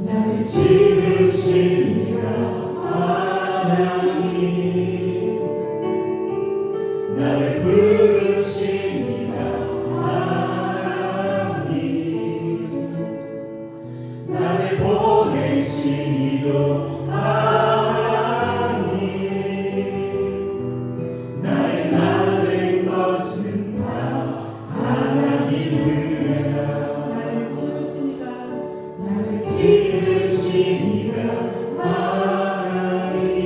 나를 지으신 이가 하나님, 나를 부르신 이가 하나님, 나를 보내신 이도 하나님, 나의 나된 것은 다 하나님 은혜라. 나를 지으신 이가 하나님,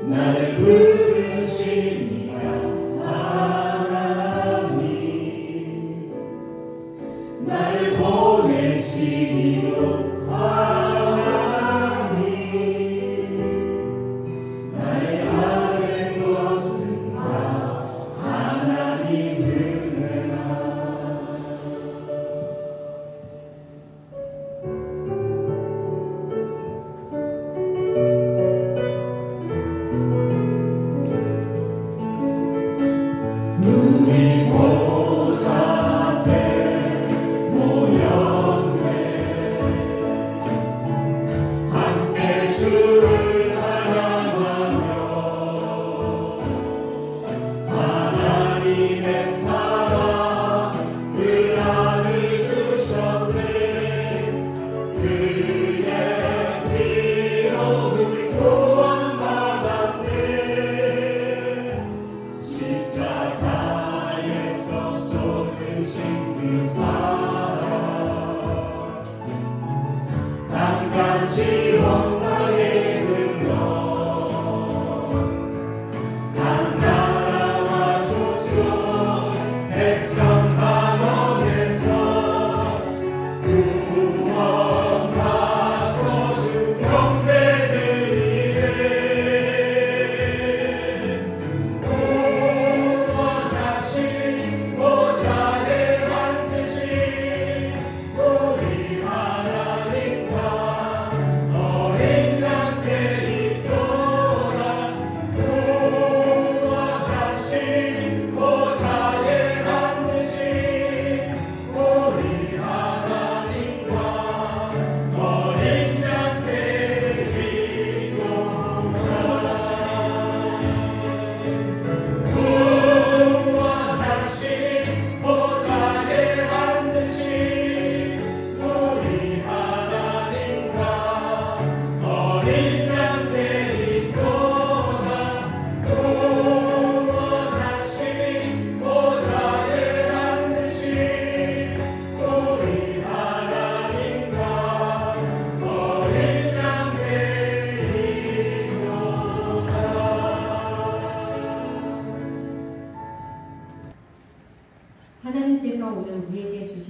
나를 부르신 이가 하나님, 나를 보내신 이도 하나님, 나의 아는 것은 다 하나님 은혜라.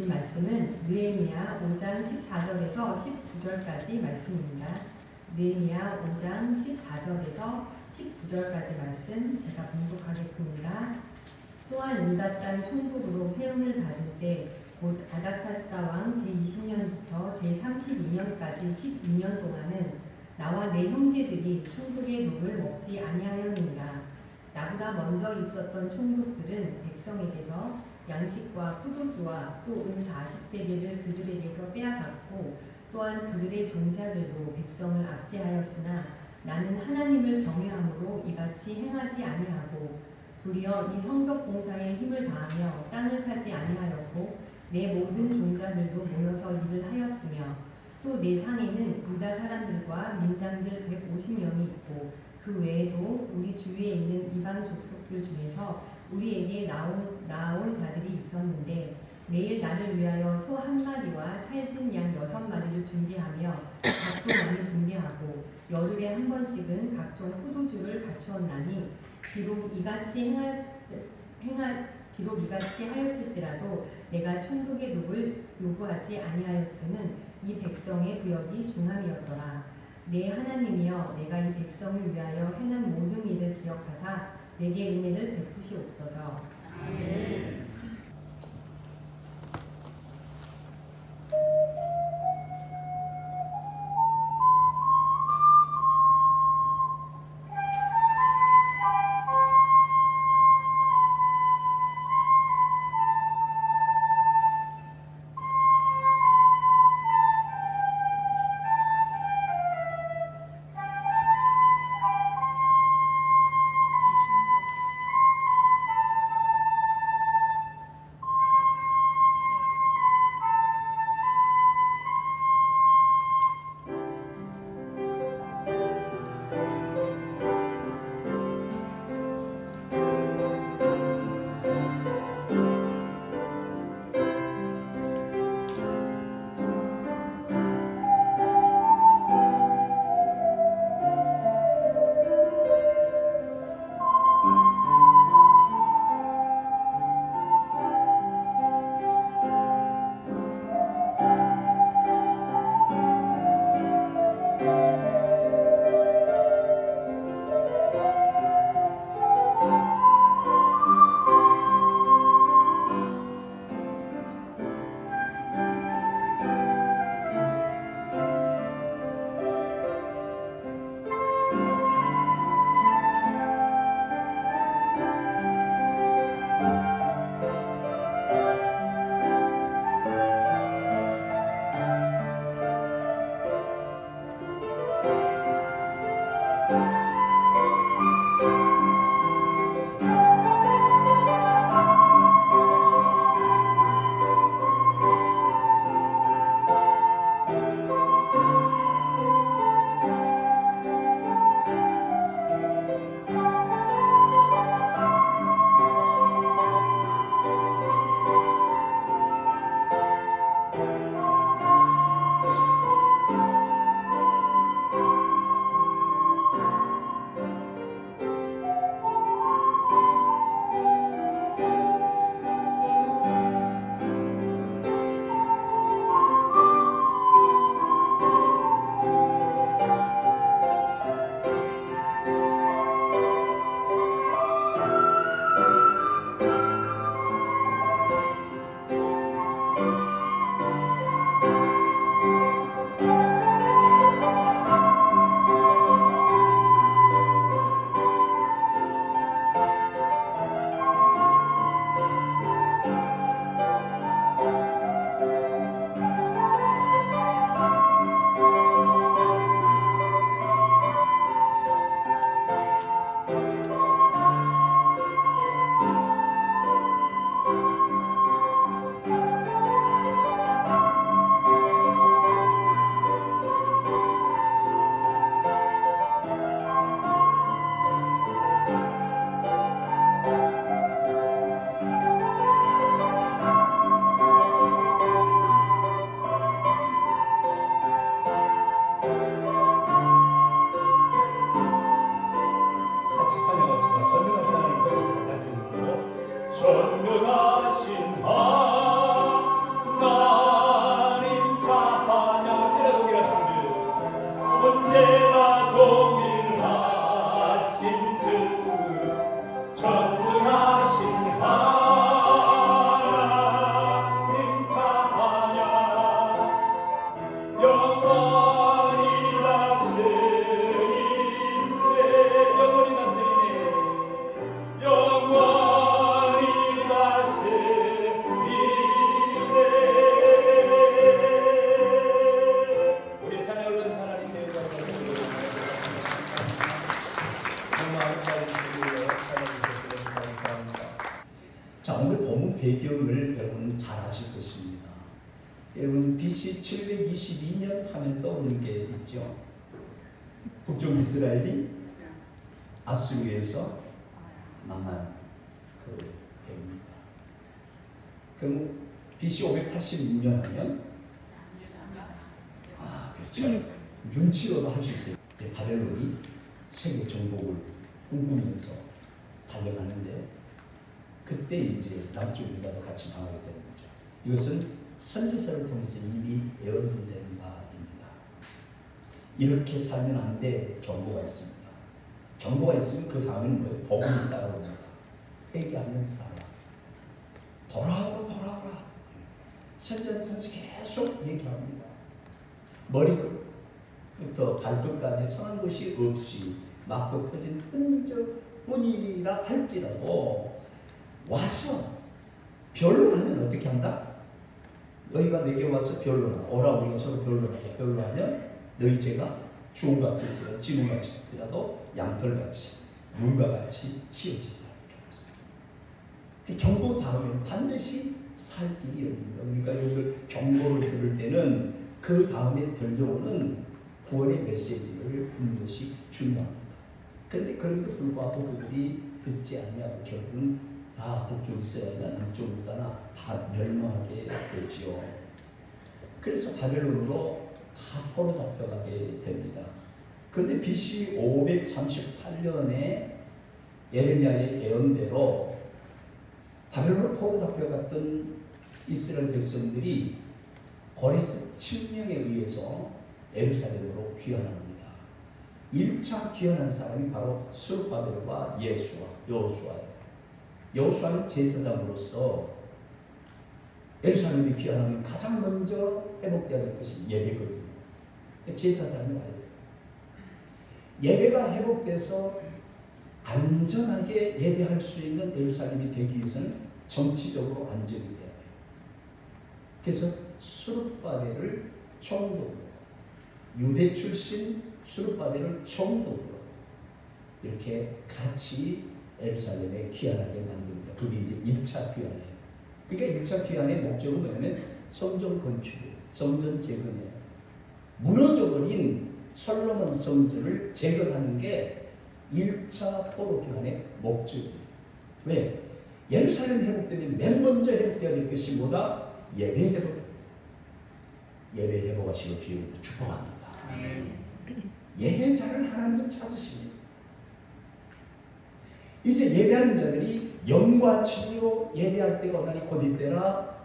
주신 말씀은 느헤미야 5장 14절에서 19절까지 말씀입니다. 느헤미야 5장 14절에서 19절까지 말씀 제가 봉독하겠습니다. 또한 유다 땅 총독으로 세움을 받을 때 곧 아닥사스다 왕 제20년부터 제32년까지 12년 동안은 나와 내 형제들이 총독의 녹을 먹지 아니하였느니라. 나보다 먼저 있었던 총독들은 백성에게서 양식과 포도주와 또 은 40세계를 그들에게서 빼앗았고 또한 그들의 종자들도 백성을 압제하였으나 나는 하나님을 경외함으로 이같이 행하지 아니하고 도리어 이 성벽 공사에 힘을 다하며 땅을 사지 아니하였고 내 모든 종자들도 모여서 일을 하였으며 또 내 상에는 유다 사람들과 민장들 150명이 있고 그 외에도 우리 주위에 있는 이방 족속들 중에서 우리에게 나온 자들이 있었는데 매일 나를 위하여 소 1마리와 살찐 양 6마리를 준비하며 밥도 많이 준비하고 열흘에 한 번씩은 각종 포도주를 갖추었나니 비록 이같이 하였을지라도 내가 총독의 녹을 요구하지 아니하였음은 이 백성의 부역이 중함이었더라. 내 하나님이여 내가 이 백성을 위하여 행한 모든 일을 기억하사 내게 은혜를 베푸시옵소서. 아멘. 아름다운 소리로 찾아주셔서 감사합니다. 자, 오늘 본문 배경을 여러분 잘 아실 것입니다. 여러분 BC 722년 하면 떠오르는 게 있죠. 북쪽 이스라엘이 아수르에서 망한 그 해입니다. 그럼 BC 586년 하면 그렇죠. 눈치로도 할 수 있어요. 바벨론이 세계 정복을 꿈꾸면서 달려가는데 그때 이제 남쪽 유다도 같이 망하게 되는 거죠. 이것은 선지서를 통해서 이미 예언된 바입니다. 이렇게 살면 안 돼. 경고가 있습니다. 경고가 있으면 그 다음에는 뭐예요? 복음이 따라옵니다. 회개하면 살아. 돌아오라. 선지자를 통해서 계속 얘기합니다. 머리끝부터 발끝까지 선한 것이 없이 맞고 터진 흔적뿐이라 할지라도 와서 변론하면 어떻게 한다? 너희가 내게 와서 변론하라. 오라 우리가 서로 변론하자. 변론하면 너희 죄가 주홍 같을지라도 진홍 같을지라도 양털같이 물과 같이 휘어지리라. 경고 다음에 반드시 살 길이 열립니다. 그러니까 여러분들 경고를 들을 때는 그 다음에 들려오는 구원의 메시지를 듣는 것이 중요합니다. 그런데 그런데도 불구하고 그들이 듣지 아니하고 결국은 다 북쪽 이스라엘이나 남쪽 유다나 다 멸망하게 되지요. 그래서 바벨론으로 다 포로 잡혀가게 됩니다. 그런데 BC 538년에 예레미야의 예언대로 바벨론으로 포로 잡혀갔던 이스라엘 백성들이 고레스 칙령에 의해서 예루살렘으로 귀환합니다. 1차 귀환한 사람이 바로 스룹바벨과 여호수아예요. 여호수아는 제사장으로서 예루살렘에 귀환하면 가장 먼저 회복되어야 될 것이 예배거든요. 제사장이 와야 돼요. 예배가 회복돼서 안전하게 예배할 수 있는 예루살렘이 되기 위해서는 정치적으로 안정이 돼야 돼요. 그래서 스룹바벨을 총독으로, 유대 출신 스룹바벨을 총독으로 이렇게 같이 예루살렘에 귀환하게 만듭니다. 그게 이제 1차 귀환이에요. 그러니까 1차 귀환의 목적은 뭐냐면 성전 건축이에요. 성전 재건이에요. 무너져버린 솔로몬 성전을 재건하는 게 1차 포로 귀환의 목적이에요. 왜? 예루살렘 회복되면 맨 먼저 회복되어야 될 것이 뭐다? 예배 회복. 예배 회복하시고 주여 축복합니다. 예배자를 하나님은 찾으십니다. 이제 예배하는 자들이 영과 진리로 예배할 때가 오나니 곧 이때라.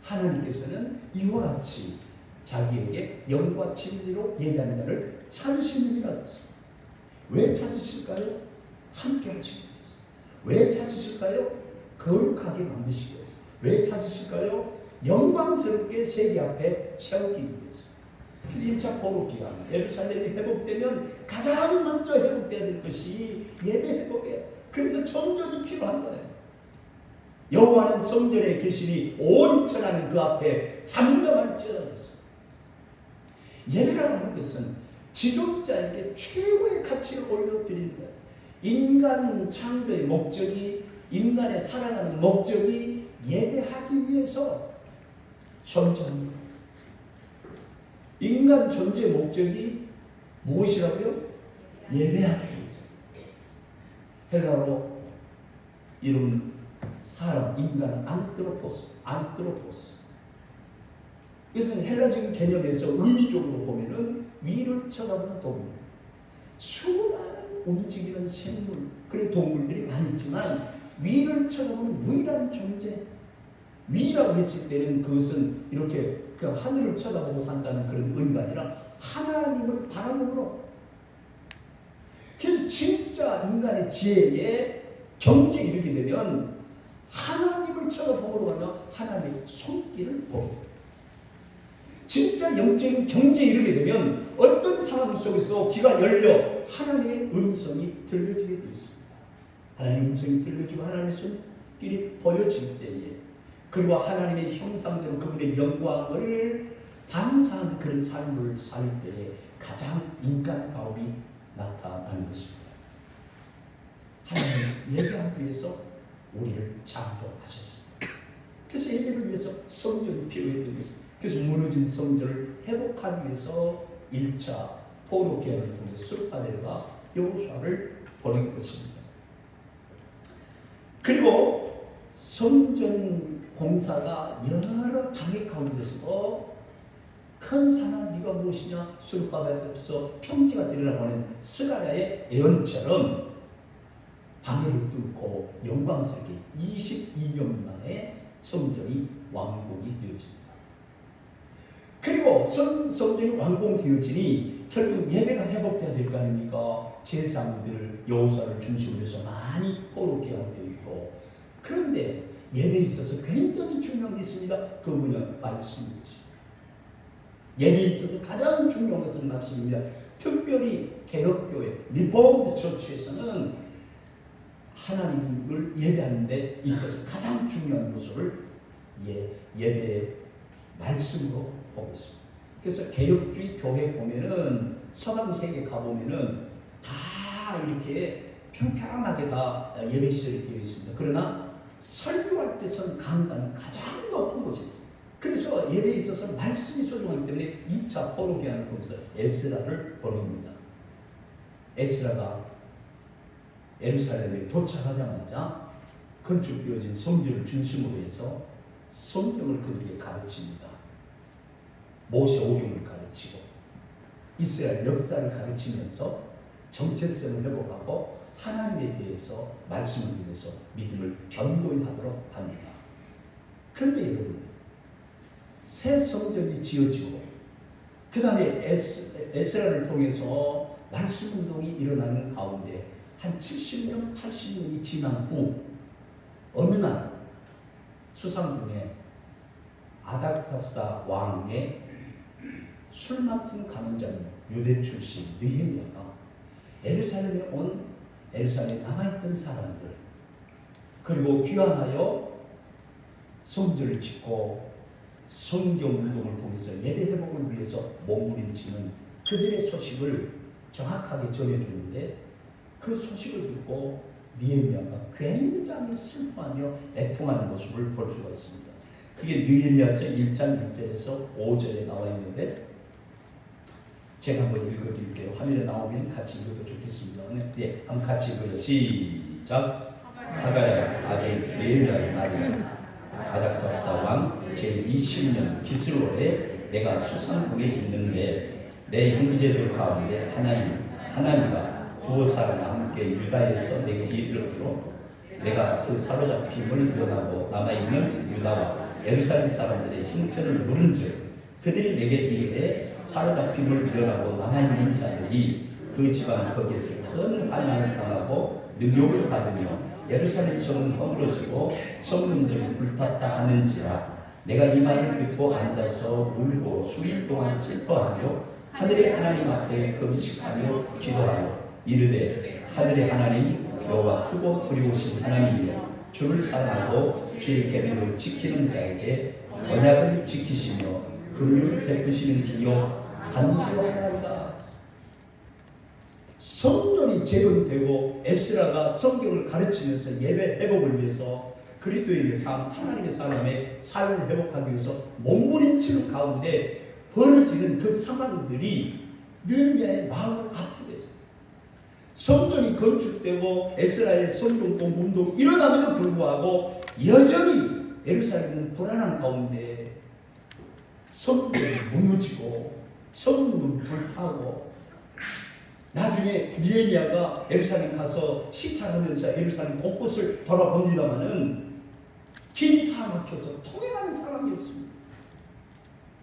하나님께서는 이와 같이 자기에게 영과 진리로 예배하는 자를 찾으시느니라. 왜 찾으실까요? 함께 하시기 위해서. 왜 찾으실까요? 거룩하게 만드시기 위해서. 왜 찾으실까요? 영광스럽게 세계 앞에 세우기 위해서. 그래서 1차 포로기간 예루살렘이 회복되면 가장 먼저 회복돼야 될 것이 예배 회복이에요. 그래서 성전이 필요한 거예요. 여호와는 성전에 계시니 온 천하는 그 앞에 잠잠할지어다. 예배라고 하는 것은 지존자에게 최고의 가치를 올려드리는 거예요. 인간 창조의 목적이, 인간의 살아가는 목적이 예배하기 위해서 존재합니다. 인간 존재의 목적이 무엇이라고요? 예배하기 위해서. 헬라어로 이름 사람, 인간, 안트로포스. 그래서 헬라적인 개념에서 의미적으로 보면은 위를 쳐다보는 동물. 수많은 움직이는 생물, 그런 동물들이 많이 있지만 위를 쳐다보는 유일한 존재. 위라고 했을 때는 그것은 이렇게 그냥 하늘을 쳐다보고 산다는 그런 의미가 아니라 하나님을 바라보므로. 그래서 진짜 인간의 지혜에 경지에 이르게 되면 하나님을 쳐다보므로 가면 하나님의 손길을 봅니다. 진짜 영적인 경지에 이르게 되면 어떤 상황 속에서도 귀가 열려 하나님의 음성이 들려지게 되어 있습니다. 하나님의 음성이 들려지고 하나님의 손길이 보여질 때에, 그리고 하나님의 형상대로 그분의 영광을 반사하는 그런 삶을 살 때에 가장 인간다움이 나타나는 것입니다. 회복하기 위해서 우리를 창조하셨습니다. 그래서 예배를 위해서 성전이 필요했던 것입니다. 그래서 무너진 성전을 회복하기 위해서 1차 포로 기한을 통해 스룹바벨과 여호수아를 보낸 것입니다. 그리고 성전 공사가 여러 방해 가운데서도 큰 산은 네가 무엇이냐 스룹바벨 없어 평지가 되리라고 하는 스가랴의 예언처럼 방해를 뚫고 영광스럽게 22년 만에 성전이 완공이 되어집니다. 그리고 성전이 완공되어지니 결국 예배가 회복돼야 될 거 아닙니까? 제사장들 여호수아를 중심으로 해서 많이 포로 기한되어 있고, 그런데 예배에 있어서 굉장히 중요한 게 있습니다. 그 뭐냐? 말씀인 것입니다. 예배에 있어서 가장 중요한 것은 말씀입니다. 특별히 개혁교회 리포드 처치에서는 하나님을 예배하는 데 있어서 가장 중요한 요소를 예배의 말씀으로 보고 있습니다. 그래서 개혁주의 교회 보면은 서방 세계 가보면은 다 이렇게 평평하게 다 예배 시설이 되어 있습니다. 그러나 설교할 때 선 강단이 가장 높은 곳이 있습니다. 그래서 예배에 있어서 말씀이 소중하기 때문에 2차 포로 기한을 통해서 에스라를 보냅니다. 에스라가 예루살렘에 도착하자마자 건축되어진 성전을 중심으로 해서 성경을 그들에게 가르칩니다. 모세 오경을 가르치고 이스라엘 역사를 가르치면서 정체성을 회복하고 하나님에 대해서 말씀을 통해서 믿음을 견고히 하도록 합니다. 그런데 여러분, 새 성전이 지어지고 그 다음에 에스라를 통해서 말씀 운동이 일어나는 가운데 한 70년, 80년이 지난 후 어느 날 수상궁에 아닥사스다 왕의 술 맡은 간원장인 유대 출신 느헤미야가 예루살렘에 온 예루살렘에 남아있던 사람들, 그리고 귀환하여 성전을 짓고 성경 운동을 통해서 예배 회복을 위해서 몸부림치는 그들의 소식을 정확하게 전해주는데, 그 소식을 듣고 느헤미야가 굉장히 슬퍼하며 애통하는 모습을 볼 수가 있습니다. 그게 느헤미야서 1장 1절에서 5절에 나와 있는데 제가 한번 읽어드릴게요. 화면에 나오면 같이 읽어도 좋겠습니다. 네, 한번 같이 읽어요. 시작. 하가랴 아들 느헤미야의 말이 아닥사스다 왕 제20년 기슬월에 내가 수상궁에 있는데 내 형제들 가운데 하나님과 두 사람과 함께 유다에서 내게 이르기로 내가 그 사로잡힘을 면하고 남아있는 유다와 예루살렘 사람들의 형편을 물은즉 그들이 내게 이르되 사로잡힘을 면하고 남아있는 자들이 그 지방 거기에서 큰 환난을 당하고 능욕을 받으며 예루살렘 성은 허물어지고 성문들이 불탔다 하는지라 내가 이 말을 듣고 앉아서 울고 수일 동안 슬퍼하며 하늘의 하나님 앞에 금식하며 기도하며 이르되 하늘의 하나님 여호와 크고 두려우신 하나님이여 주를 사랑하고 주의 계명을 지키는 자에게 언약을 지키시며 긍휼을 베푸시는 주여 간구하나이다. 성전이 재건되고 에스라가 성경을 가르치면서 예배 회복을 위해서 그리스도의 삶, 하나님의 사람의 삶을 회복하기 위해서 몸부림치는 가운데 벌어지는 그 상황들이 느헤미야의 마음을 아프게 했습니다. 성전이 건축되고 에스라의 성전 공부 운동이 일어남에도 불구하고 여전히 예루살렘은 불안한 가운데 성전이 무너지고 성문은 불타고 나중에 느헤미야가 예루살렘 가서 시찰하면서 예루살렘 곳곳을 돌아봅니다마는 길이 다 막혀서 통행하는 사람이 없습니다.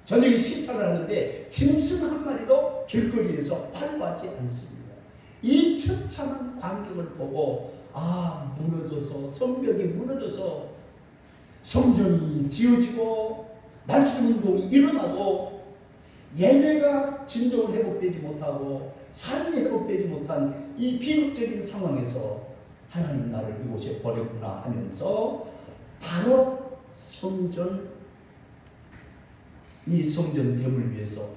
저녁에 시찰을 하는데 짐승 한 마리도 길거리에서 활보하지 않습니다. 이 처참한 광경을 보고 무너져서 성벽이 무너져서 성전이 지어지고 말씀 운동이 일어나고 예배가 진정으로 회복되지 못하고 삶이 회복되지 못한 이 비극적인 상황에서 하나님 나를 이곳에 버렸구나 하면서 바로 성전 됨을 위해서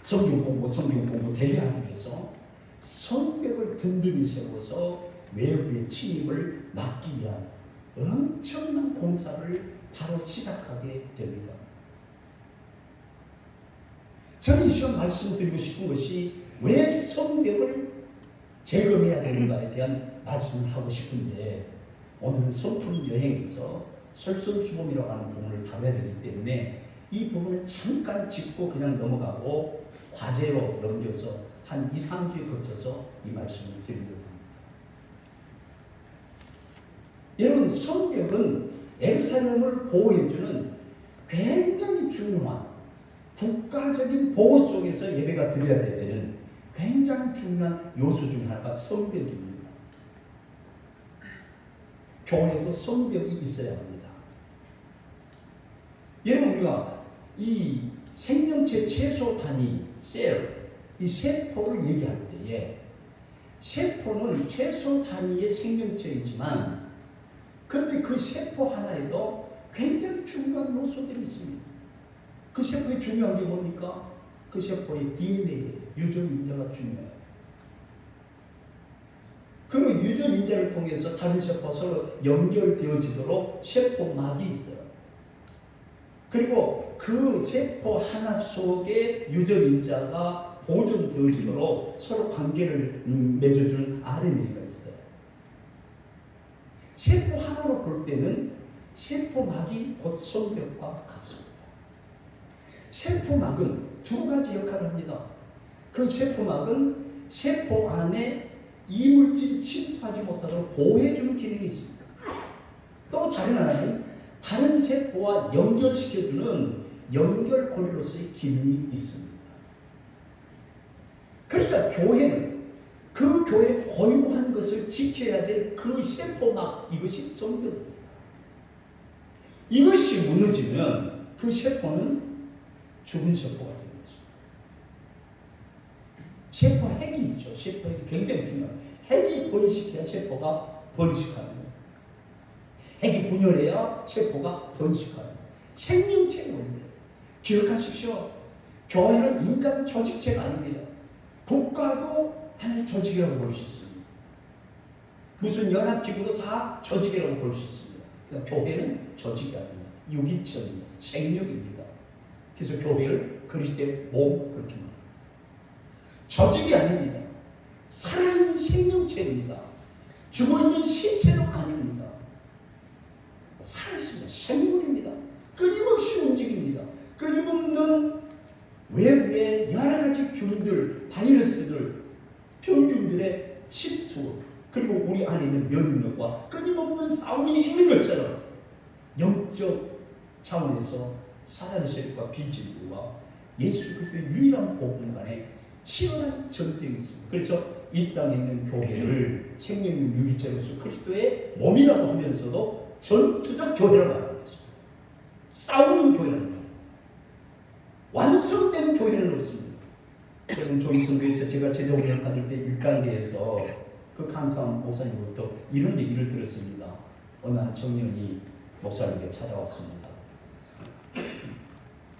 성경 공부 대리하기 위해서 성벽을 든든히 세워서 외부의 침입을 막기 위한 엄청난 공사를 바로 시작하게 됩니다. 저는 이 시간 말씀드리고 싶은 것이 왜 성벽을 재건해야 되는가에 대한 말씀을 하고 싶은데, 오늘은 성품 여행에서 설성주범이라고 하는 부분을 다뤄야 되기 때문에 이 부분을 잠깐 짚고 그냥 넘어가고 과제로 넘겨서 한 2, 3주에 거쳐서 이 말씀을 드리려고 합니다. 여러분, 성벽은 예루살렘을 보호해주는 굉장히 중요한 국가적인 보호 속에서 예배가 드려야 되는 굉장히 중요한 요소 중 하나가 성벽입니다. 교회도 성벽이 있어야 합니다. 여러분, 우리가 이 생명체 최소 단위 셀, 이 세포를 얘기할 때에 세포는 최소 단위의 생명체이지만 그런데 그 세포 하나에도 굉장히 중요한 요소들이 있습니다. 그 세포의 중요한 게 뭡니까? 그 세포의 DNA, 유전인자가 중요해요. 그 유전인자를 통해서 다른 세포와 서로 연결되어지도록 세포막이 있어요. 그리고 그 세포 하나 속에 유전인자가 보존되어지도록 서로 관계를 맺어주는 RNA가 있어요. 세포 하나로 볼 때는 세포막이 곧 성벽과 같습니다. 세포막은 두 가지 역할을 합니다. 그 세포막은 세포 안에 이물질이 침투하지 못하도록 보호해주는 기능이 있습니다. 또 다른 하나는 다른 세포와 연결시켜주는 연결고리로서의 기능이 있습니다. 그러니까 교회는 그 교회의 고유한 것을 지켜야 될 그 세포막, 이것이 성벽입니다. 이것이 무너지면 그 세포는 죽은 세포가 되는 거죠. 세포 핵이 있죠. 세포 핵이 굉장히 중요합니다. 핵이 번식해야 세포가 번식하는 거예요. 핵이 분열해야 세포가 번식하는 거예요. 생명체가 원리예요. 기억하십시오. 교회는 인간 조직체가 아닙니다. 국가도 하나의 조직이라고 볼 수 있습니다. 무슨 연합기구도 다 조직이라고 볼 수 있습니다. 그러니까 교회는 조직이 아닙니다. 유기체입니다. 생육입니다. 그래서 교회를 그리스도의 몸 그렇게 말합니다. 조직이 아닙니다. 살아있는 생명체입니다. 죽어있는 신체도 아닙니다. 살아있습니다. 생물입니다. 끊임없이 움직입니다. 끊임없는 외부의 여러 가지 균들, 바이러스들, 병균들의 침투, 그리고 우리 안에 있는 면역력과 끊임없는 싸움이 있는 것처럼 영적 차원에서 사단의 세력과 비진리와 예수 그리스도의 유일한 복음 간에 치열한 전쟁이 있습니다. 그래서 이 땅에 있는 교회를 생명력 유기체로서 그리스도의 몸이라고 하면서도 전투적 교회라고 말하고 있습니다. 싸우는 교회라는 말입니다. 완성된 교회는 없습니다. 여러분, 조이 선교에서 제가 제자훈련을 받을 때 일간계에서 그 강사원 목사님으로부터 이런 얘기를 들었습니다. 어느 한 청년이 목사님에게 찾아왔습니다.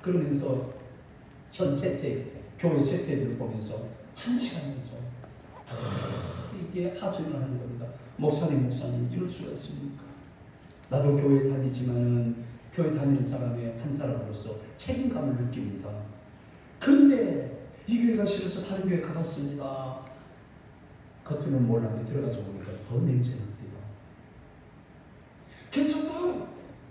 그러면서 현 세태, 교회 세태들을 보면서 한시간에서 이게 하소연을 하는 겁니다. 목사님 이럴 수가 있습니까? 나도 교회 다니지만은 교회 다니는 사람의 한 사람으로서 책임감을 느낍니다. 그런데 이 교회가 싫어서 다른 교회 가봤습니다. 겉으로는 몰랐는데 들어가서 보니까 더 냄새납니다. 그래서 또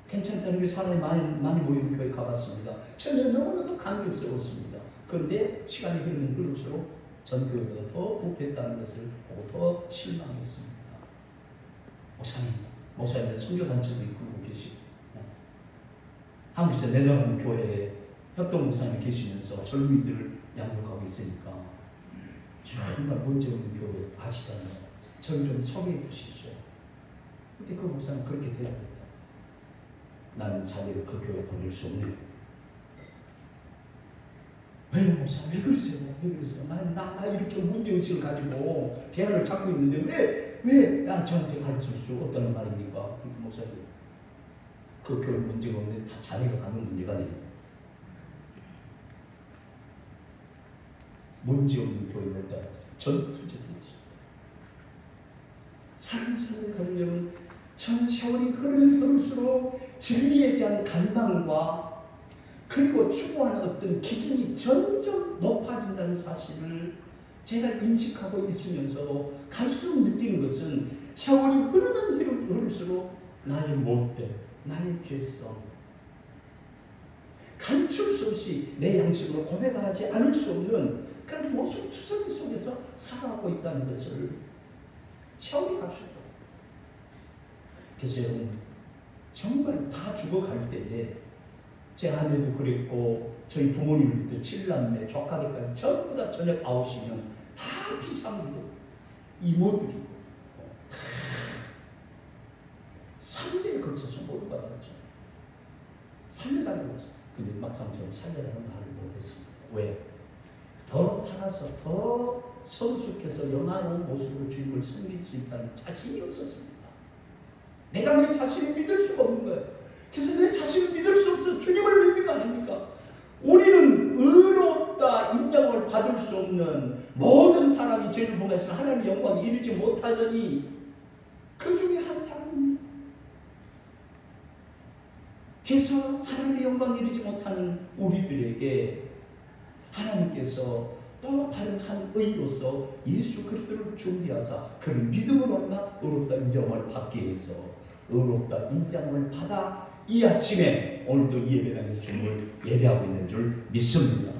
괜찮다는 게 사람이 많이 모이는 교회 가봤습니다. 저는 너무나도 감격스러웠습니다. 그런데 시간이 흐를수록 전 교회보다 더 부패했다는 것을 보고 더 실망했습니다. 목사님은 선교단체도 이끌고 계시고 한국에서 내려가는 교회에 협동 목사님이 계시면서 젊은이들을 양육하고 있으니까 정말 문제없는 교회 아시잖아요. 저를 좀 소개해 주십시오. 근데 그 목사님 그렇게 대답합니다. 나는 자기를 그 교회에 보낼 수 없네요. 왜요, 목사님? 왜 그러세요? 나 이렇게 문제의식을 가지고 대화를 찾고 있는데 왜 저한테 가르칠 수 없다는 말입니까? 목사님, 그 교회 문제가 없는데 다 자기가 가는 문제가 아니에요. 문제없는 교회를 다 전투적인 것입니다. 사랑의 삶을 가지려면 전 세월이 흐를수록 진리에 대한 갈망과 그리고 추구하는 어떤 기준이 점점 높아진다는 사실을 제가 인식하고 있으면서도 갈수록 느끼는 것은 세월이 흐를수록 나의 못됨, 나의 죄성, 감출 수 없이 내 양심으로 고백하지 않을 수 없는 그런 모습 투성이 속에서 살아가고 있다는 것을 세월이 갈수록. 그래서 여러분, 정말 다 죽어갈 때에 제 아내도 그랬고 저희 부모님들도 7남매 조카들까지 전부 다 저녁 9시면 다 비상으로 이모들이 3대에 걸쳐서 모두 받았죠. 3대 달려갔죠. 근데 막상 저는 3대라는 말을 못했습니다. 왜? 더 살아서 더 성숙해서 영화로운 모습으로 주님을 섬길 수 있다는 자신이 없었습니다. 내가 내 자신을 믿을 수가 없는 거예요. 그래서 내 자신을 믿을 수 없어서 주님을 믿는 거 아닙니까? 우리는 의롭다 인정을 받을 수 없는 모든 사람이 죄를 범했으면 하나님의 영광에 이르지 못하더니 그 중에 한 사람입니다. 그래서 하나님의 영광에 이르지 못하는 우리들에게 하나님께서 또 다른 한 의로서 예수 그리스도를 준비하사 그를 믿음으로 얼마 의롭다 인정을 받기 위해서 의롭다 인정을 받아 이 아침에 오늘도 이 예배당에서 주님을 예배하고 있는 줄 믿습니다.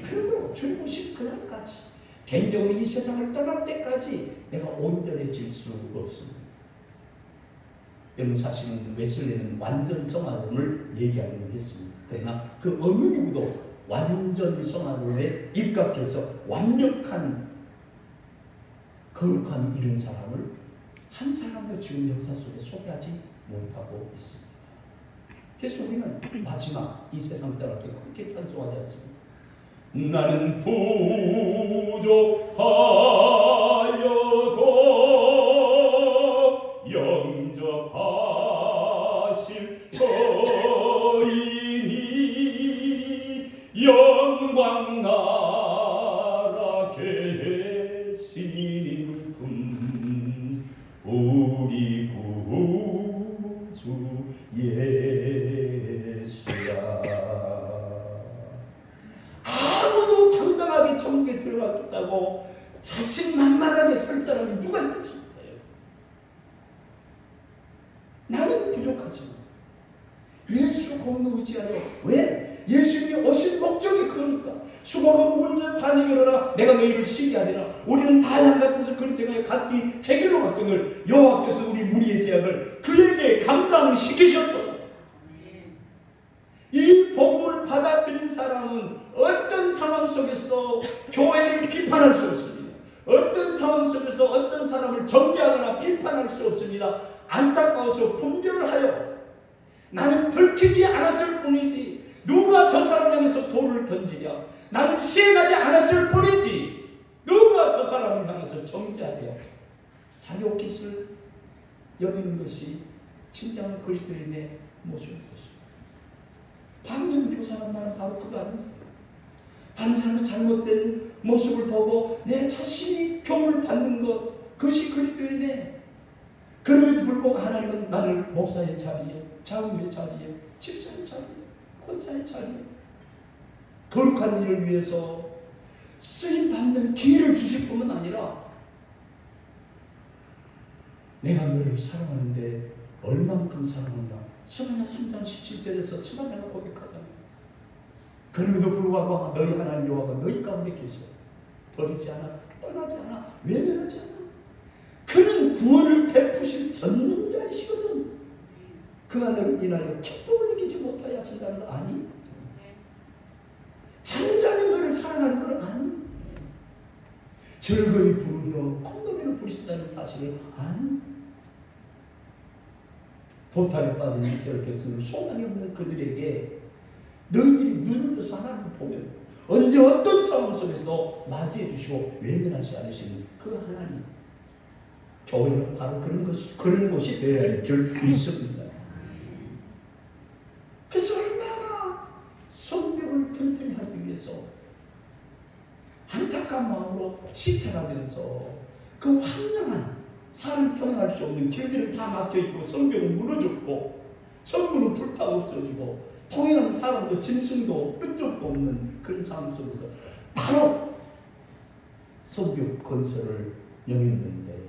그리고 주님 오실 그날까지 개인적으로 이 세상을 떠날 때까지 내가 온전해질 수 없습니다. 여러분 사실은 웨슬리는 완전 성화론을 얘기하기는 했습니다. 그러나 그 어느 누구도 완전 성화론에 입각해서 완벽한 거룩함이 이룬 사람을 한 사람도 지금 역사 속에 소개하지 못하고 있습니다. 그래서 우리는 마지막 이 세상 떠날 때 그렇게 찬송하지 않습니다. 나는 부족하여도 영접하실 터이니 영광 나라 계신 분 우리 구주 예수야. 아무도 당당하게 천국에 들어갔겠다고 자신만만하게 설 사람이 누가 있겠습니까? 나는 부족하지만 예수 공로 의지하여. 왜? 예수님이 오신 목적이 그러니까. 수고하고 무거운 다 내게로라 내가 너희를 쉬게 하리라. 우리는 다 양 같아서 그릇대가 갔디 제 길로 갔거늘 여호와께서 우리 무리의 죄악을 그에게 감당을 시키셨다. 이 복음을 받아들인 사람은 어떤 상황 속에서도 교회를 비판할 수 없습니다. 어떤 상황 속에서 어떤 사람을 정죄하거나 비판할 수 없습니다. 안타까워서 분별하여 나는 들키지 않았을 뿐이지 누가 저 사람 향해서 돌을 던지랴. 나는 시행하지 않았을 뿐이지 누가 저 사람을 향해서 정죄하랴. 자기 옷깃을 여기는 것이 진정한 그리스도인의 모습입니다. 방면 교사란 말은 바로 그거 아닙니까? 다른 사람의 잘못된 모습을 보고 내 자신이 교훈을 받는 것, 그것이 그리스도인의. 그럼에도 불구하고 하나님은 나를 목사의 자리에, 장로의 자리에, 집사의 자리에, 권사의 자리에 거룩한 일을 위해서 쓰임받는 기회를 주실 뿐만 아니라 내가 너를 사랑하는데 얼만큼 사랑한다. 스가랴 3장 17절에서 스가랴가 고백하잖아요. 그럼에도 불구하고 너희 하나님 여호와가 너희 가운데 계셔. 버리지 않아, 떠나지 않아, 외면하지 않아. 그는 구원을 베푸실 전능자이시거든. 그가 너를 인하여 기쁨을 느끼지 못하게 하신다는 거 아니? 잠잠히 너를 사랑하는 건 아니? 즐거이 부르며 콧노래를 부르신다는 사실을 아니? 도탈에 빠진 이스라엘 백성을 소망이 없는 그들에게 너희들이 눈을 떠서 하나님을 보면 언제 어떤 상황 속에서도 맞이해 주시고 외면하지 않으시는 그 하나님. 교회는 바로 그런 곳이 되어야 할 줄 믿습니다. 그래서 얼마나 성벽을 튼튼히 하기 위해서 안타까운 마음으로 시찰하면서 그 황량한 사람이 통행할 수 없는 길들은 다 막혀있고 성벽은 무너졌고 성문은 불타 없어지고 통행하는 사람도 짐승도 끈적도 없는 그런 상황 속에서 바로 성벽 건설을 영했는데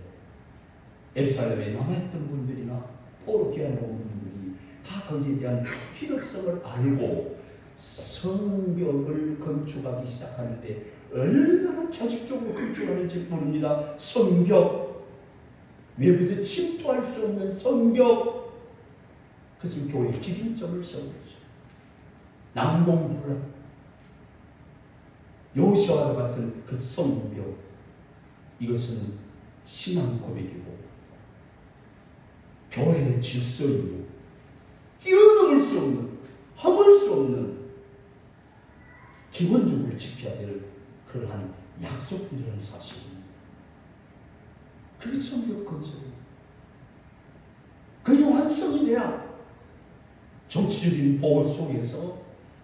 예루살렘에 남아있던 분들이나 포로 귀환해 온 분들이 다 거기에 대한 필요성을 알고 성벽을 건축하기 시작하는데 얼마나 조직적으로 건축하는지 모릅니다. 성벽, 외부에서 침투할 수 없는 성벽, 그것은 교회의 기준점을 세운 거죠. 남공불락, 요시아와 같은 그 성벽, 이것은 신앙 고백이고 교회의 질서이고 뛰어넘을 수 없는, 허물 수 없는 기본적으로 지켜야 될 그러한 약속들이라는 사실입니다. 그게 성벽 건설입니다. 그게 완성이 돼야 정치적인 보호 속에서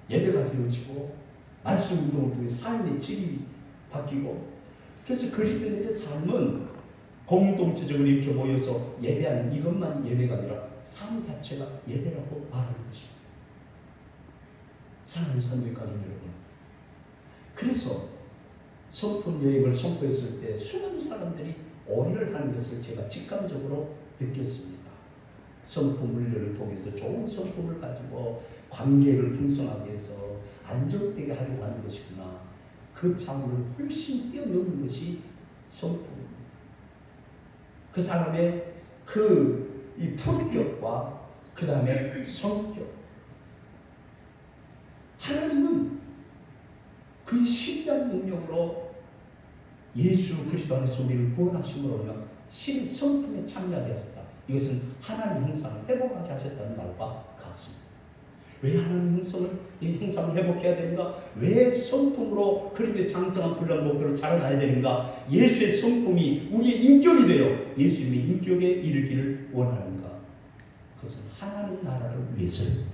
예배가 되어지고 말씀 운동을 통해 삶의 질이 바뀌고, 그래서 그리스도인의 삶은 공동체적으로 이렇게 모여서 예배하는 이것만 예배가 아니라 삶 자체가 예배라고 말하는 것입니다. 사랑하는 선교가족 여러분, 그래서 성품 여행을 선포했을 때 수많은 사람들이 오해를 하는 것을 제가 직감적으로 느꼈습니다. 성품 훈련을 통해서 좋은 성품을 가지고 관계를 풍성하게 해서 안정되게 하려고 하는 것이구나. 그 차원을 훨씬 뛰어넘는 것이 성품입니다. 그 사람의 이 품격과 그 다음에 성격. 하나님은 그의 신비한 능력으로 예수 그리스도 안에서 우리를 구원하심으로 인한 신 성품에 참여하였다. 이것은 하나님 형상을 회복하게 하셨다는 말과 같습니다. 왜 하나님 형상을 회복해야 되는가? 왜 성품으로 그렇게 장성한 불난 목표로 자라나야 되는가? 예수의 성품이 우리의 인격이 되어 예수님의 인격에 이르기를 원하는가? 그것은 하나님 나라를 위해서입니다.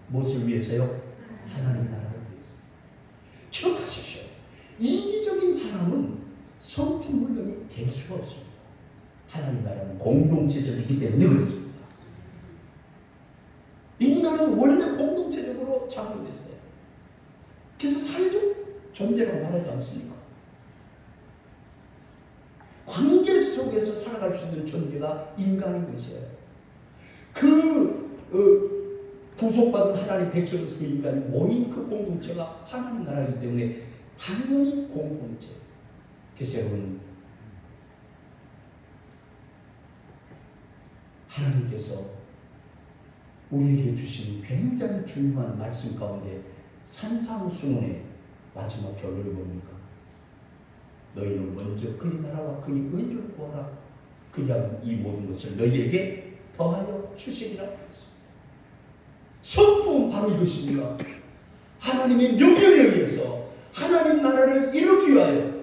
무엇을 위해서요? 하나님 나라를 위해서. 기억하십시오. 이기적인 사람은 성품 훈련이 될 수가 없습니다. 하나님 나라는 공동체적이기 때문에 그렇습니다. 인간은 원래 공동체적으로 창조됐어요. 그래서 사회적 존재라고 말하지 않습니까? 관계 속에서 살아갈 수 있는 존재가 인간인 것이에요. 구속받은 하나님 백성으로서 그 인간이 모인 그 공동체가 하나님 나라이기 때문에 당연히 공동체. 그래서 여러분, 하나님께서 우리에게 주신 굉장히 중요한 말씀 가운데 산상수훈의 마지막 결론이 뭡니까? 너희는 먼저 그의 나라와 그의 의를 구하라. 그냥 이 모든 것을 너희에게 더하여 주시리라 했습니다. 성품은 바로 이것입니다. 하나님의 명령에 의해서 하나님 나라를 이루기 위하여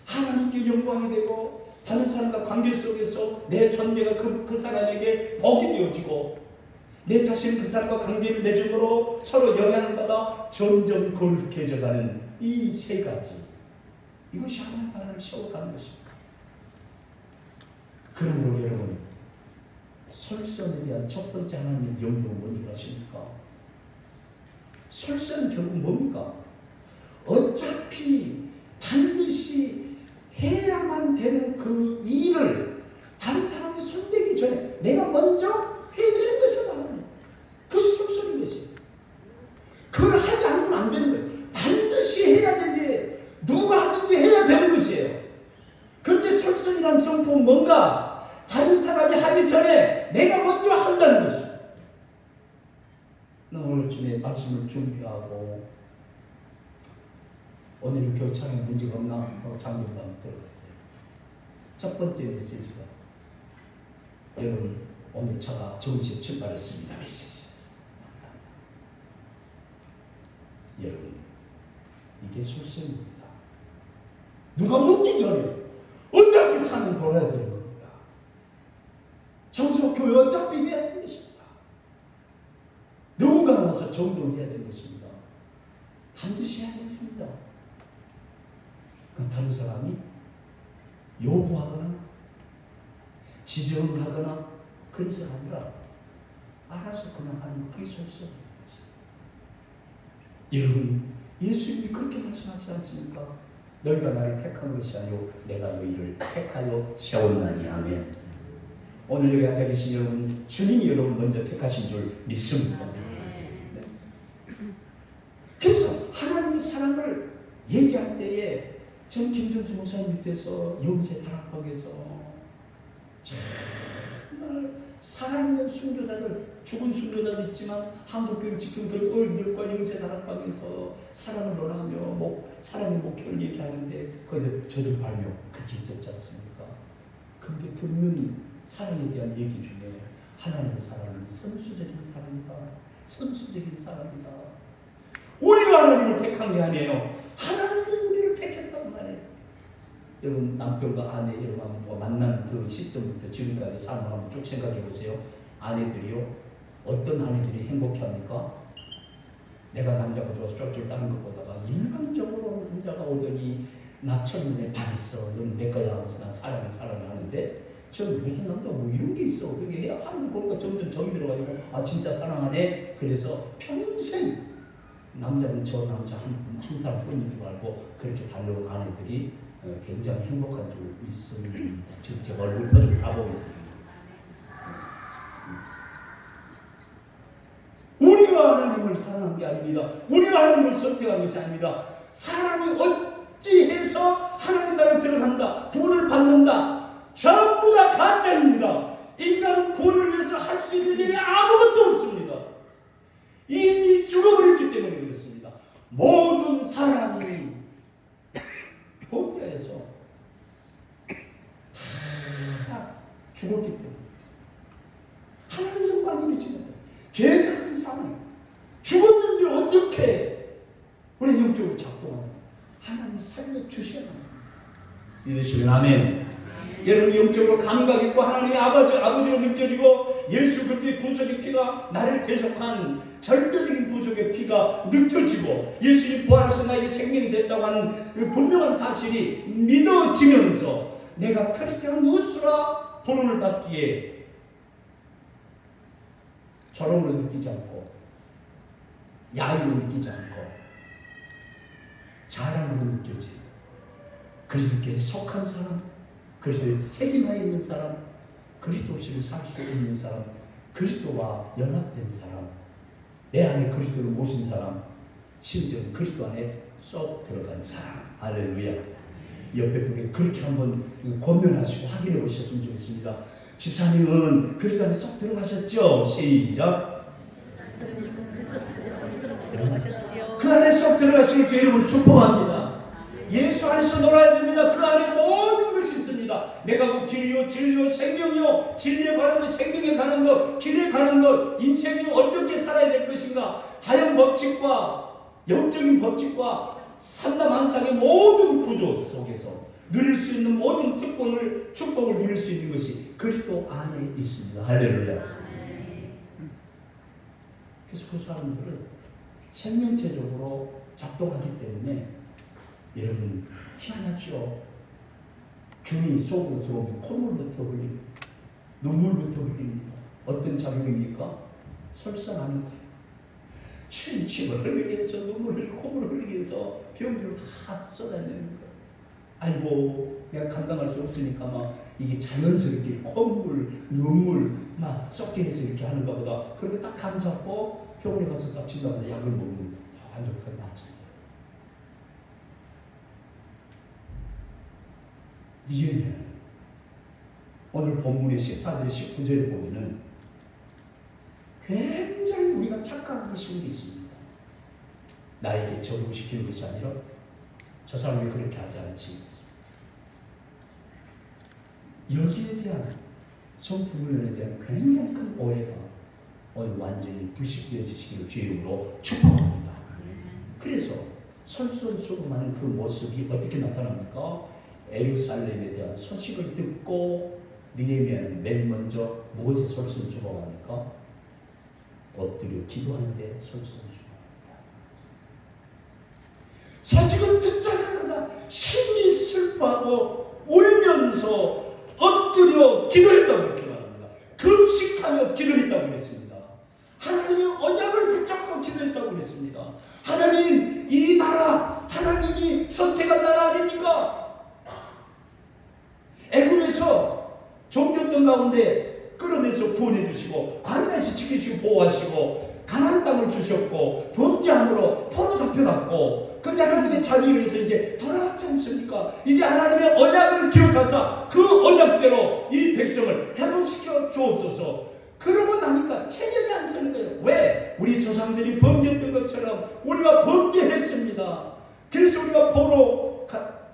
하나님께 영광이 되고 다른 사람과 관계 속에서 내 존재가 그 사람에게 복이 되어지고 내 자신은 그 사람과 관계를 맺음으로 서로 영향을 받아 점점 거룩해져가는 이 세 가지, 이것이 하나님 나라를 세워가는 것입니다. 그러므로 여러분, 설선에 대한 첫 번째 하나님의 명령은 뭔지 아십니까? 설선은 결국 뭡니까? 어차피 반드시 해야만 되는 그 일을 다른 사람이 손대기 전에 내가 먼저 해야 되는 것을 말합니다. 그것이 설선인 것이에요. 그걸 하지 않으면 안 되는 거예요. 반드시 해야 되는 게 누가 하든지 해야 되는 것이에요. 그런데 설선이라는 성품은 뭔가? 다른 사람이 하기 전에 내가 먼저 한다는 것이에요. 나 오늘쯤에 말씀을 준비하고 오늘은 교차에 문제가 없나 장로님한테 들어갔어요. 첫 번째 메시지가 여러분 오늘 차가 정시에 출발했습니다. 메시지였어요. 여러분 이게 설선입니다. 누가 묻기 전에 어차피 차는 돌아야 되는 겁니다. 정서 교회 어차피 해야 되는 것입니다. 누군가 와서 정도를 해야 되는 것입니다. 반드시 해야 되는 것입니다. 다른 사람이 요구하거나 지정하거나 그래서가 아니라 알아서 그냥 하는 거, 그게 속성. 여러분, 예수님이 그렇게 말씀하지 않습니까? 너희가 나를 택한 것이 아니오 내가 너희를 택하여 세웠나니. 아멘. 오늘 여기 앉아 계신 여러분, 주님이 여러분 먼저 택하신 줄 믿습니다. 네. 그래서 하나님의 사랑을 얘기할 때에 전 김준수 목사님 밑에서 영세 다락방에서 정말 살아있는 순교자들, 죽은 순교자도 있지만 한국교회 지킨 그 어른들과 영세 다락방에서 사랑을 논하며 사랑의 목표를 얘기하는데 거기서 저도 발명 그렇게 있었지 않습니까? 그런데 듣는 사랑에 대한 얘기 중에 하나님의 사랑은 선수적인 사랑이다. 선수적인 사랑이다. 우리가 하나님을 택한 게 아니에요. 하나님이 우리를 택했단 말이에요. 여러분, 남편과 아내 여러분 만난 그 시점부터 지금까지 삶을 한번 쭉 생각해 보세요. 아내들이요, 어떤 아내들이 행복해합니까? 내가 남자가 좋아서 쫄쫄 따는 것보다가 일방적으로 남자가 오더니 나 첫눈에 반했어, 넌 내 거야 하면서 난 사랑을 하는데, 저 무슨 남자 뭐 이런 게 있어. 그게 하는 거가 점점 정이 들어가지고 아 진짜 사랑하네. 그래서 평생 남자는 저 남자 한 사람뿐인 줄 알고 그렇게 달려온 아내들이 굉장히 행복한 줄 믿습니다. 지금 제가 얼굴 표정 다 보고 있습니다. 우리가 하나님을 사랑한 게 아닙니다. 우리가 하나님을 선택한 것이 아닙니다. 사람이 어찌해서 하나님 나라를 들어간다, 구원을 받는다, 전부 다 가짜입니다. 인간은 구원을 위해서 할 수 있는 일이 아무것도 없습니다. 이미 죽어버렸기 때문에 그렇습니다. 모든 사람이 범죄에서 다 죽었기 때문에 하나님 영광이 미치는 거예요. 죄에서 쓴 사람이 죽었는데 어떻게 우리 영적으로 작동하는 하나님 살려주셔야 합니다. 믿으시면 아멘. 여러분, 영적으로 감각 있고 하나님의 아버지로 느껴지고 예수 그리스도의 구속의 피가 나를 대속한 절대적인 구속의 피가 느껴지고 예수님 부활하셔서 나에게 생명이 됐다고 하는 그 분명한 사실이 믿어지면서 내가 크리스찬 무엇으로 부름을 받기에 저롱으로 느끼지 않고 야유로 느끼지 않고 자랑으로 느껴지고 그리스도께 속한 사람, 그리스도의 책임하에 있는 사람, 그리스도 없이는 살 수 없는 사람, 그리스도와 연합된 사람, 내 안에 그리스도를 모신 사람, 심지어 그리스도 안에 쏙 들어간 사람. 할렐루야. 옆에 분에게 그렇게 한번 권면하시고 확인해 보셨으면 좋겠습니다. 집사님은 그리스도 안에 쏙 들어가셨죠? 시작. 그 안에 쏙 들어가시길 주 이름으로 축복합니다. 예수 안에서 놀아야 됩니다. 그 안에 모든 것이 있습니다. 내가 그 길이요 진리요 생명이요, 진리에 가는 것, 생명에 가는 것, 길에 가는 것, 인생이 어떻게 살아야 될 것인가, 자연 법칙과 영적인 법칙과 삼라만상의 모든 구조 속에서 누릴 수 있는 모든 축복을 누릴 수 있는 것이 그리스도 안에 있습니다. 할렐루야. 그래서 그 사람들을 생명체적으로 작동하기 때문에 여러분, 희한하죠? 균이 속으로 들어오면 콧물부터 흘립니다. 눈물부터 흘립니다. 어떤 작용입니까? 설사하는 거예요. 침을 흘리게 해서 눈물을 흘리고 콧물을 흘리게 해서 병들을 다 쏟아내는 거예요. 아이고, 내가 감당할 수 없으니까 막 이게 자연스럽게 콧물, 눈물 막 쏟게 해서 이렇게 하는 것보다 그렇게 딱 감 잡고 병원에 가서 딱 진단받아 약을 먹으면 더 완벽하게 낫잖아요. 니에미아는 오늘 본문의 14절 19절을 보면은 굉장히 우리가 착각하기 쉬운 게 있습니다. 나에게 적용시키는 것이 아니라 저 사람이 그렇게 하지 않지. 여기에 대한 성품론에 대한 굉장히 큰 오해가 오늘 완전히 불식되어지시기를 주의 이름으로 축복합니다. 그래서 설설수범하는 그 모습이 어떻게 나타납니까? 예루살렘에 대한 소식을 듣고 느헤미야는 맨 먼저 무엇에 솔선수범합니까? 엎드려 기도하는데 솔선수범합니다. 소식을 듣자마자 심히 슬퍼하고 울면서 엎드려 엎드려 기도했다고 이렇게 말합니다. 금식하며 기도했다고 그랬습니다. 하나님의 언약을 붙잡고 기도했다고 그랬습니다. 하나님, 이 나라 하나님이 선택한 나라 아닙니까? 애굽에서 종겼던 가운데 끌어내서 구원해 주시고 광야에서 지키시고 보호하시고 가나안 땅을 주셨고 범죄함으로 포로 잡혀갔고, 근데 하나님의 자비에 의해서 이제 돌아왔지 않습니까? 이제 하나님의 언약을 기억하사 그 언약대로 이 백성을 회복시켜 주옵소서. 그러고 나니까 체면이 안 서는 거예요. 왜? 우리 조상들이 범죄했던 것처럼 우리가 범죄했습니다. 그래서 우리가 포로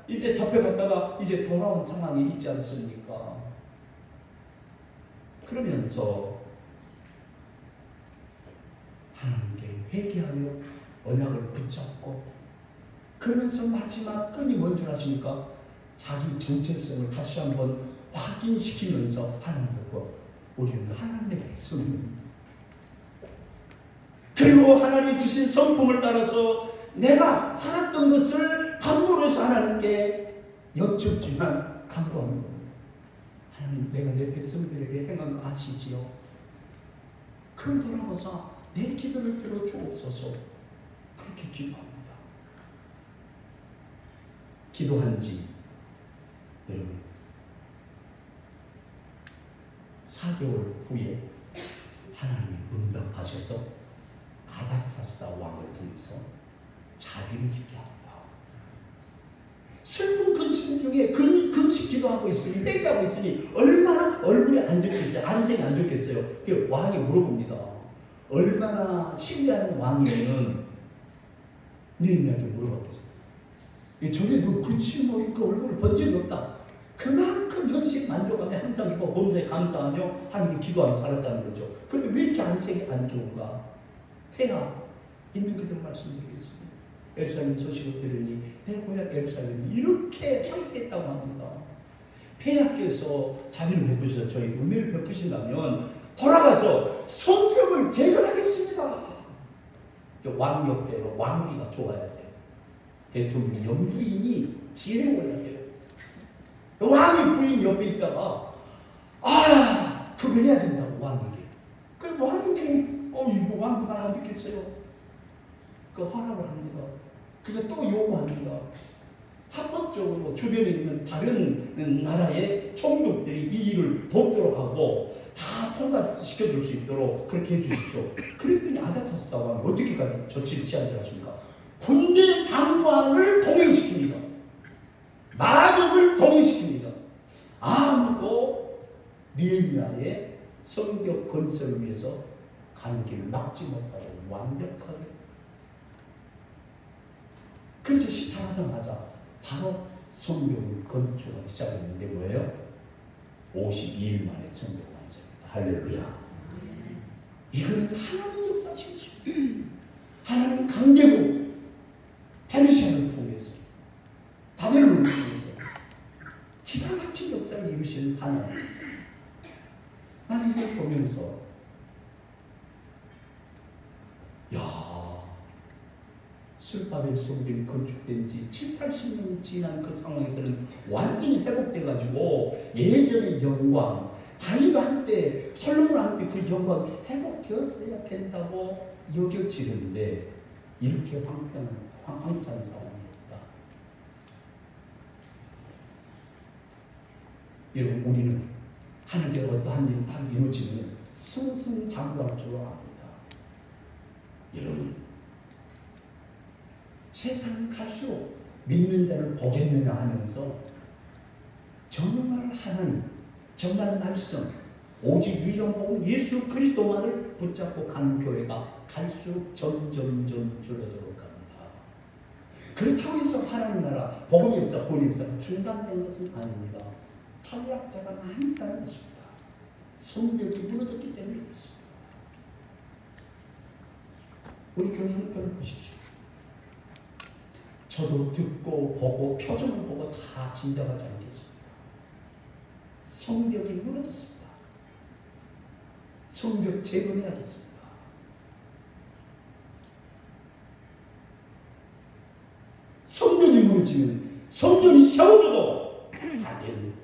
이제 잡혀갔다가 이제 돌아온 상황이 있지 않습니까? 그러면서 하나님께 회개하며 언약을 붙잡고, 그러면서 마지막 끈이 뭔 줄 아십니까? 자기 정체성을 다시 한번 확인시키면서 하나님 듣고 우리는 하나님의 백성입니다. 그리고 하나님이 주신 성품을 따라서 내가 살았던 것을 감동해서 하나님께 여쭙지만 간구하는 겁니다. 하나님, 내가 내 백성들에게 행한 거 아시지요? 그걸 돌아가서 내 기도를 들어주옵소서. 그렇게 기도합니다. 기도한 지 여러분 4개월 후에 하나님이 응답하셔서 아닥사스다 왕을 통해서 자비를 입게 합니다. 슬픈 근심 중에 금식 기도하고 있으니, 회개하고 있으니 얼마나 얼굴이 안 좋겠어요. 안색이 안 좋겠어요. 그 왕이 물어봅니다. 얼마나 신뢰하는 왕이면 느헤미야에게 물어봤겠어요. 전에 너 근심 그 얼굴을 본 적이 없다. 그만큼 현식 만족하며 항상 이거 범사에 감사하며 하나님께 기도하며 살았다는 거죠. 그런데 왜 이렇게 안색이 안 좋은가? 폐하 있는 그대로 말씀드리겠습니다. 예루살렘 소식을 들으니 내 고향 예루살렘이 이렇게 함께했다고 합니다. 폐하께서 자비를 베푸셔서 저에게 은혜를 베푸신다면 돌아가서 성벽을 재건하겠습니다. 왕 옆에 왕비가 좋아야 돼요. 대통령 영부인이 지혜로워야 돼요. 왕이 부인 옆에 있다가 그거 해야 된다고 왕에게. 그 왕이 이거 왕이 말 안 듣겠어요. 그 허락을 합니다. 그게 또 요구합니다. 합법적으로 주변에 있는 다른 나라의 총독들이 이 일을 돕도록 하고 다 통과시켜줄 수 있도록 그렇게 해주십시오. 그랬더니 아닥사스다 왕이 어떻게까지 조치를 취하지 않습니까? 군대 장관을 동행시킵니다. 마족을 동행시킵니다. 아무도 느헤미야의 성벽 건설을 위해서 가는 길을 막지 못하고 완벽하게. 그래서 시작하자마자 바로 성벽을 건축하기 시작했는데 뭐예요? 52일 만에 성벽 완성입니다. 할렐루야. 이거는 하나님 역사시죠. 하나님 강대국 페르시아를 통해서 바벨론을 통해서 기가 막힌 역사를 이루신 하나님. 나는 이걸 보면서 술바벨 성전이 건축된 지 7, 80년이 지난 그 상황에서는 완전히 회복돼가지고 예전의 영광, 다윗과 한때 솔로몬 한때 그 영광이 회복되었어야 된다고 여겨지는데 이렇게 황폐한 상황이었다. 여러분, 우리는 하나님의 어떠한 일이 딱 이루어지면 승승장구할 줄 압니다. 여러분, 세상을 갈수록 믿는 자를 보겠느냐 하면서 정말 하나님, 정말 말씀, 오직 유일한 복음 예수 그리스도만을 붙잡고 가는 교회가 갈수록 점점 줄어들어 갑니다. 그렇다고 해서 하나님 나라, 복음의 역사, 구원의 역사가 중단된 것은 아닙니다. 탈락자가 많이 있다는 것입니다. 성벽이 무너졌기 때문에 그렇습니다. 우리 교회 형편을 보십시오. 저도 듣고 보고 표정을 보고 다 진정하지 않겠습니다. 성벽이 무너졌습니다. 성벽 재건해야겠습니다. 성벽이 무너지면 성전이 세워져도 안 됩니다.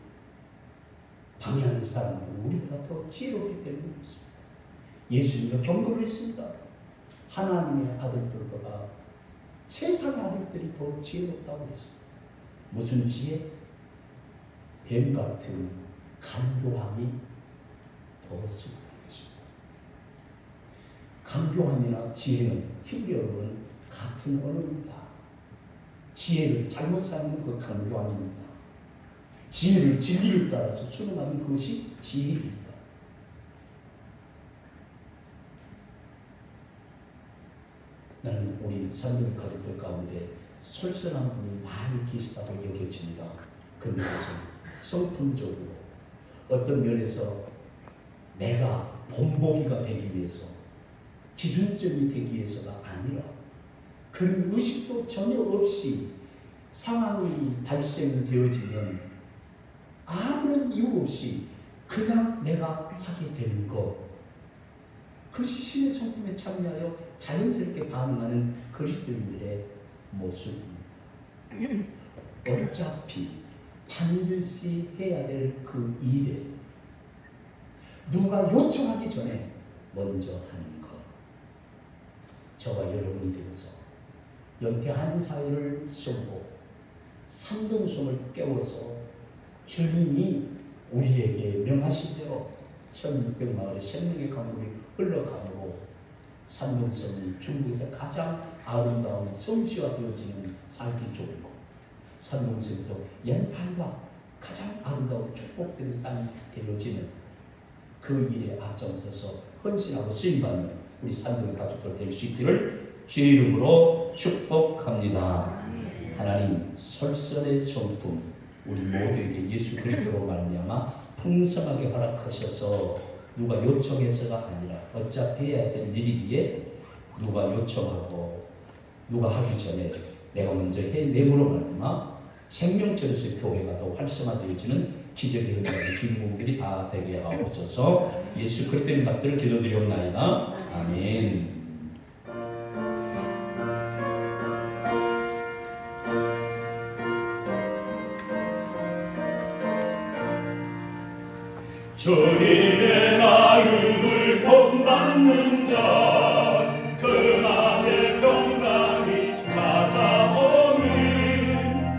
방해하는 사람들은 우리보다 더 지혜롭기 때문에 그렇습니다. 예수님도 경고를 했습니다. 하나님의 아들들보다 세상의 아들들이 더 지혜롭다고 했습니다. 무슨 지혜? 뱀 같은 간교함이 더 수고한 것입니다. 간교함이나 지혜는 힐리어로는 같은 언어입니다. 지혜를 잘못 사용하는 그 간교함입니다. 지혜를 진리를 따라서 순응하는 그것이 지혜입니다. 나는 우리 산동 가족들 가운데 솔선한 분이 많이 계시다고 여겨집니다. 근데 그것은 성품적으로 어떤 면에서 내가 본보기가 되기 위해서 기준점이 되기 위해서가 아니라 그런 의식도 전혀 없이 상황이 발생되어지면 아무런 이유 없이 그냥 내가 하게 되는 것, 그것이 신의 성품에 참여하여 자연스럽게 반응하는 그리스도인들의 모습입니다. 어차피 반드시 해야 될 그 일에 누가 요청하기 전에 먼저 하는 것. 저와 여러분이 되어서 연태하는 사회를 쏘고 산동성을 깨워서 주님이 우리에게 명하신 대로 1600마을의 생명의 강물이 흘러가고 산동성이 중국에서 가장 아름다운 성시화 되어지는 살기 좋은 곳, 산동성에서 연탄과 가장 아름다운 축복되는 땅이 되어지는 그 일에 앞장서서 헌신하고 쓰임받는 우리 산동의 가족들 될 수 있기를 주의 이름으로 축복합니다. 하나님 설선의 성품 우리 모두에게 예수 그리스도로 말미암아 풍성하게 허락하셔서 누가 요청해서가 아니라 어차피 해야 될 일이기에 누가 요청하고 누가 하기 전에 내가 먼저 해내므로 말미암아 생명체로서의 교회가 더 활성화되어지는 기적의 현장의 주인공들이 다 되게 하옵소서. 예수 그리스도의 받들을 기도드리옵나이다. 아멘. 주님의 마음을 본받는 자, 그날의 평강이 찾아오는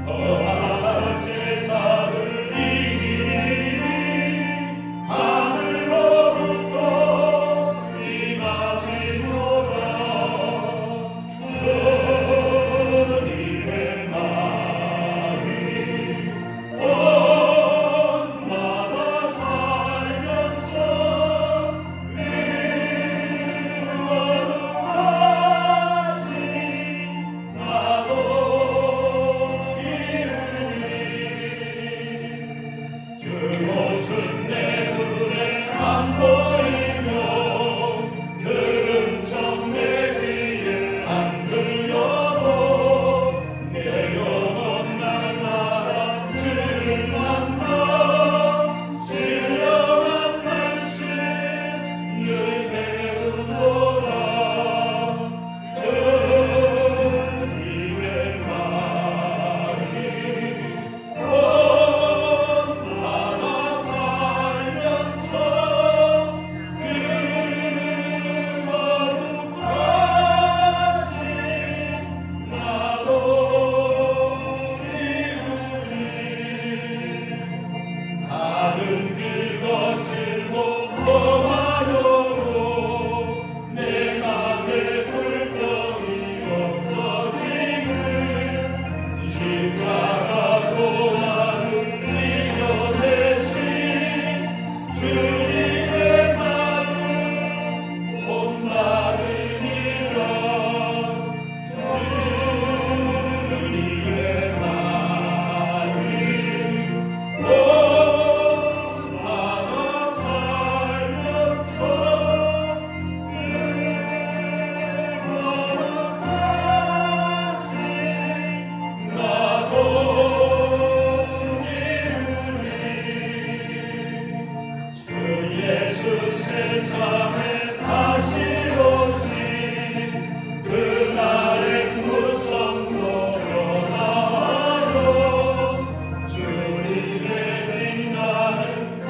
거룩한 세상을 이기리 하늘로부터 임하시노라. 주님의 마음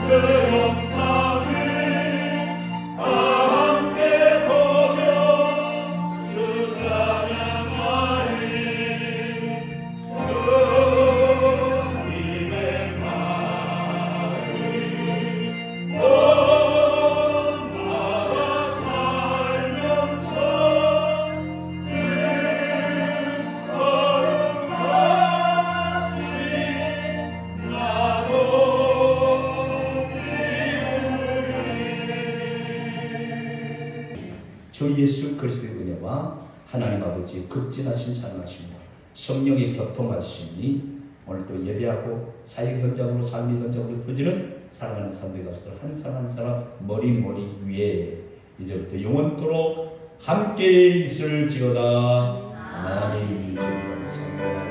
그 주 예수 그리스도의 은혜와 하나님 아버지의 극진하신 사랑하심과 성령의 교통하심이 오늘 또 예배하고 사역 현장으로 삶의 현장으로 터지는 사랑하는 성도의 가족들 한 사람 한 사람 머리 위에 이제부터 영원토록 함께 있을지어다. 아멘.